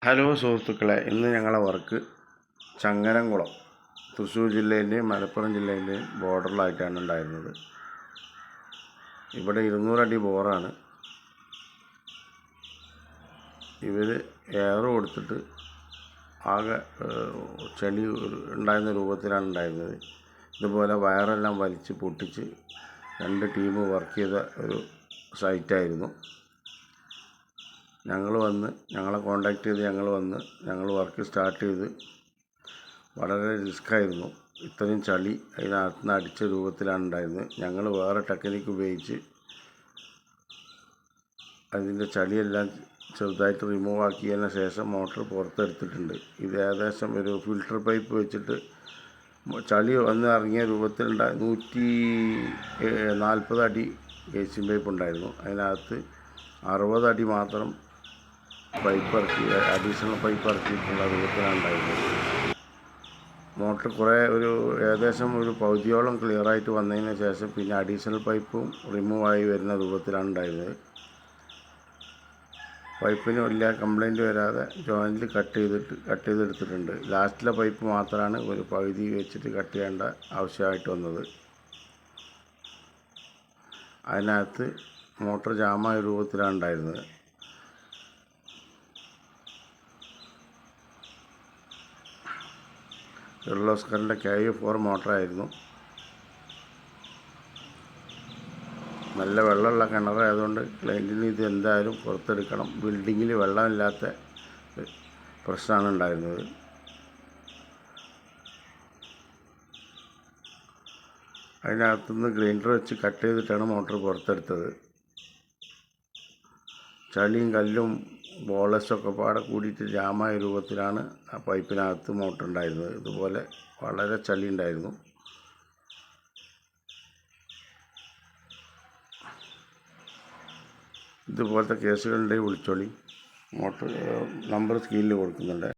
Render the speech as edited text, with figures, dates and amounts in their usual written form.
Hello സുഹൃത്തുക്കളെ, ഇന്ന് ഞങ്ങളെ വർക്ക് ചങ്ങരംകുളം തൃശ്ശൂർ ജില്ലേൻ്റെയും മലപ്പുറം ജില്ലേൻ്റെയും ബോർഡറിലായിട്ടാണ് ഉണ്ടായിരുന്നത്. ഇവിടെ 200 അടി ബോറാണ്. ഇവർ എയർ കൊടുത്തിട്ട് ആകെ ചെളി ഉണ്ടായിരുന്ന രൂപത്തിലാണ് ഉണ്ടായിരുന്നത്. ഇതുപോലെ വയറെല്ലാം വലിച്ച് പൊട്ടിച്ച് 2 ടീം വർക്ക് ചെയ്ത ഒരു സൈറ്റായിരുന്നു. ഞങ്ങളെ കോണ്ടാക്ട് ചെയ്ത് ഞങ്ങൾ വർക്ക് സ്റ്റാർട്ട് ചെയ്ത്. വളരെ റിസ്ക്കായിരുന്നു. ഇത്രയും ചളി അതിനകത്ത് നിന്ന് അടിച്ച രൂപത്തിലാണ് ഉണ്ടായിരുന്നത്. ഞങ്ങൾ വേറെ ടെക്നിക്ക് ഉപയോഗിച്ച് അതിൻ്റെ ചളിയെല്ലാം ചെറുതായിട്ട് റിമൂവ് ആക്കിയതിന് ശേഷം മോട്ടർ പുറത്തെടുത്തിട്ടുണ്ട്. ഇത് ഏകദേശം ഒരു ഫിൽട്ടർ പൈപ്പ് വെച്ചിട്ട് ചളി വന്ന് ഇറങ്ങിയ രൂപത്തിലുണ്ടായ 140 അടി കേസിംഗ് പൈപ്പ് ഉണ്ടായിരുന്നു. അതിനകത്ത് 60 അടി മാത്രം അഡീഷണൽ പൈപ്പ് ഇറക്കിയിട്ടുള്ള രൂപത്തിലാണ് ഉണ്ടായിരുന്നത്. മോട്ടർ ഏകദേശം ഒരു പകുതിയോളം ക്ലിയറായിട്ട് വന്നതിന് ശേഷം പിന്നെ അഡീഷണൽ പൈപ്പും റിമൂവായി വരുന്ന രൂപത്തിലാണ് ഉണ്ടായിരുന്നത്. പൈപ്പിന് വലിയ കംപ്ലൈൻറ്റ് വരാതെ ജോയിൻറ്റിൽ കട്ട് ചെയ്തെടുത്തിട്ടുണ്ട്. ലാസ്റ്റിലെ പൈപ്പ് മാത്രമാണ് ഒരു പകുതി വെച്ചിട്ട് കട്ട് ചെയ്യേണ്ട ആവശ്യമായിട്ട് വന്നത്. അതിനകത്ത് മോട്ടർ ജാമായ രൂപത്തിലാണ് ഉണ്ടായിരുന്നത്. കിർലോസ്കറിൻ്റെ KU4 മോട്ടറായിരുന്നു. നല്ല വെള്ളമുള്ള കിണറായതുകൊണ്ട് ക്ലയൻറ്റിന് ഇത് എന്തായാലും പുറത്തെടുക്കണം. ബിൽഡിങ്ങിൽ വെള്ളമില്ലാത്ത പ്രശ്നമാണ് ഉണ്ടായിരുന്നത്. അതിനകത്തുനിന്ന് ഗ്രൈൻഡർ വെച്ച് കട്ട് ചെയ്തിട്ടാണ് മോട്ടർ പുറത്തെടുത്തത്. ചളിയും കല്ലും ബോളസൊക്കെ പാടെ കൂടിയിട്ട് ജാമായ രൂപത്തിലാണ് ആ പൈപ്പിനകത്ത് മോട്ടർ ഉണ്ടായിരുന്നത്. ഇതുപോലെ വളരെ ചളി ഉണ്ടായിരുന്നു. ഇതുപോലത്തെ കേസുകളുണ്ടെങ്കിൽ വിളിച്ചോളി. മോട്ടർ നമ്പർ സ്ക്രീനിൽ കൊടുക്കുന്നുണ്ട്.